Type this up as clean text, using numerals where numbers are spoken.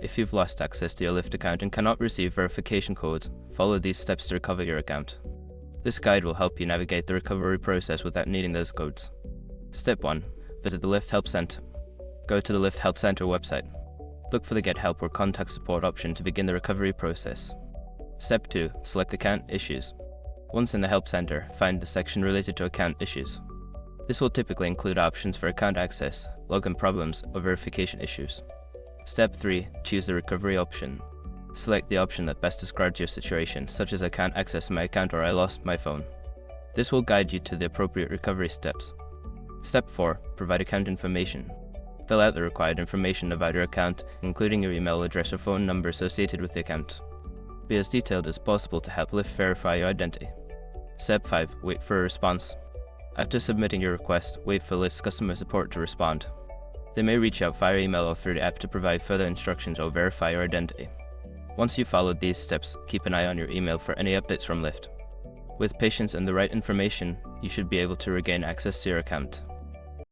If you've lost access to your Lyft account and cannot receive verification codes, follow these steps to recover your account. This guide will help you navigate the recovery process without needing those codes. Step 1. Visit the Lyft Help Center. Go to the Lyft Help Center website. Look for the Get Help or Contact Support option to begin the recovery process. Step 2. Select Account Issues. Once in the Help Center, find the section related to account issues. This will typically include options for account access, login problems, or verification issues. Step 3. Choose the recovery option. Select the option that best describes your situation, such as I can't access my account or I lost my phone. This will guide you to the appropriate recovery steps. Step 4. Provide account information. Fill out the required information about your account, including your email address or phone number associated with the account. Be as detailed as possible to help Lyft verify your identity. Step 5. Wait for a response. After submitting your request, wait for Lyft's customer support to respond. They may reach out via email or through the app to provide further instructions or verify your identity. Once you've followed these steps, keep an eye on your email for any updates from Lyft. With patience and the right information, you should be able to regain access to your account.